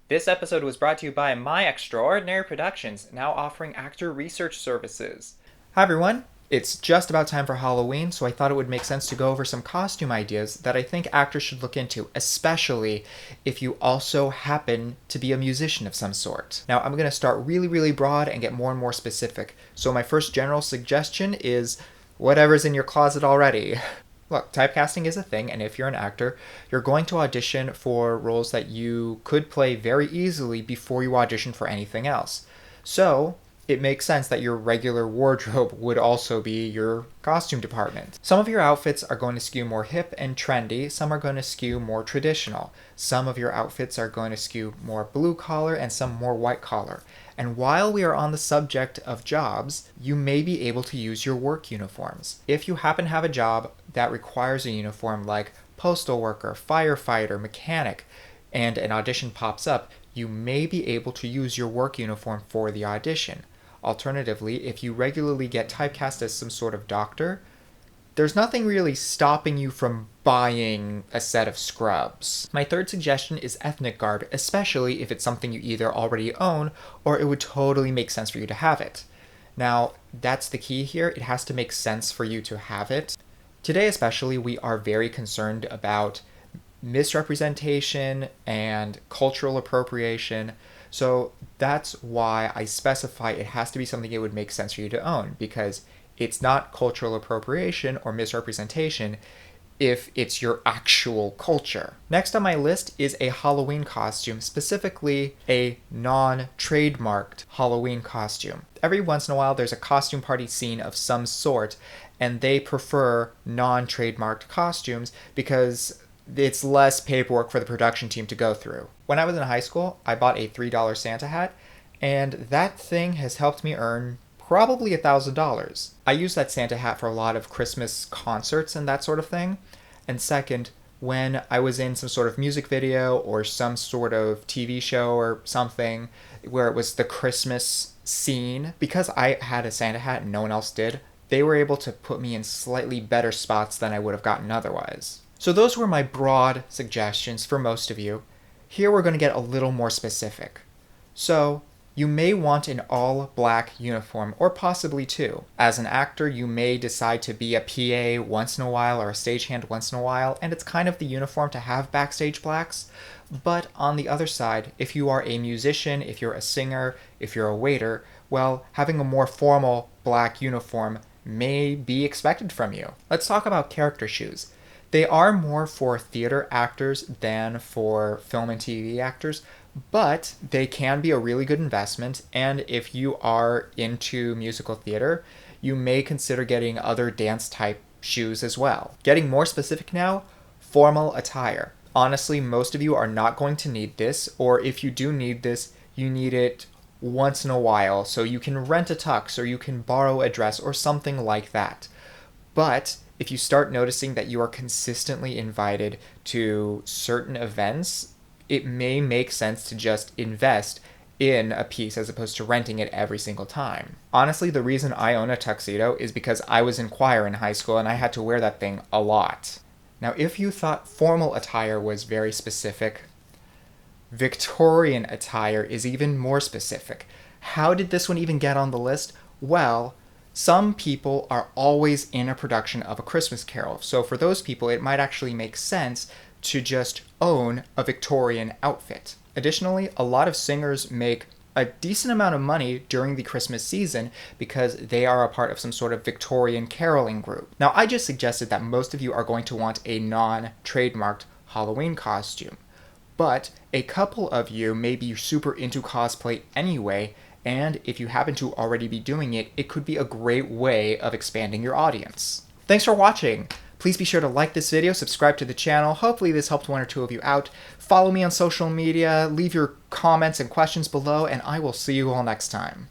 This episode was brought to you by My Extraordinary Productions, now offering actor research services. Hi everyone! It's just about time for Halloween, so I thought it would make sense to go over some costume ideas that I think actors should look into, especially if you also happen to be a musician of some sort. Now, I'm going to start really broad and get more and more specific. So my first general suggestion is whatever's in your closet already. Look, typecasting is a thing, and if you're an actor, you're going to audition for roles that you could play very easily before you audition for anything else. So, it makes sense that your regular wardrobe would also be your costume department. Some of your outfits are going to skew more hip and trendy, some are going to skew more traditional. Some of your outfits are going to skew more blue collar and some more white collar. And while we are on the subject of jobs, you may be able to use your work uniforms. If you happen to have a job that requires a uniform like postal worker, firefighter, mechanic, and an audition pops up, you may be able to use your work uniform for the audition. Alternatively, if you regularly get typecast as some sort of doctor, there's nothing really stopping you from buying a set of scrubs. My third suggestion is ethnic garb, especially if it's something you either already own or it would totally make sense for you to have it. Now, that's the key here. It has to make sense for you to have it. Today especially, we are very concerned about misrepresentation and cultural appropriation. So that's why I specify it has to be something it would make sense for you to own, because it's not cultural appropriation or misrepresentation if it's your actual culture. Next on my list is a Halloween costume, specifically a non-trademarked Halloween costume. Every once in a while there's a costume party scene of some sort, and they prefer non-trademarked costumes because it's less paperwork for the production team to go through. When I was in high school, I bought a $3 Santa hat, and that thing has helped me earn probably $1,000. I use that Santa hat for a lot of Christmas concerts and that sort of thing. And second, when I was in some sort of music video or some sort of TV show or something where it was the Christmas scene, because I had a Santa hat and no one else did, they were able to put me in slightly better spots than I would have gotten otherwise. So those were my broad suggestions for most of you. Here we're going to get a little more specific. So, you may want an all-black uniform, or possibly two. As an actor, you may decide to be a PA once in a while or a stagehand once in a while, and it's kind of the uniform to have backstage blacks. But on the other side, if you are a musician, if you're a singer, if you're a waiter, well, having a more formal black uniform may be expected from you. Let's talk about character shoes. They are more for theater actors than for film and TV actors, but they can be a really good investment, and if you are into musical theater, you may consider getting other dance type shoes as well. Getting more specific now, formal attire. Honestly, most of you are not going to need this, or if you do need this, you need it once in a while, so you can rent a tux or you can borrow a dress or something like that. But if you start noticing that you are consistently invited to certain events, it may make sense to just invest in a piece as opposed to renting it every single time. Honestly, the reason I own a tuxedo is because I was in choir in high school and I had to wear that thing a lot. Now, if you thought formal attire was very specific, Victorian attire is even more specific. How did this one even get on the list? Well, some people are always in a production of a Christmas Carol, so for those people it might actually make sense to just own a Victorian outfit. Additionally, a lot of singers make a decent amount of money during the Christmas season because they are a part of some sort of Victorian caroling group. Now, I just suggested that most of you are going to want a non-trademarked Halloween costume, but a couple of you may be super into cosplay anyway, and if you happen to already be doing it, it could be a great way of expanding your audience. Thanks for watching! Please be sure to like this video, subscribe to the channel. Hopefully this helped one or two of you out. Follow me on social media, leave your comments and questions below, and I will see you all next time.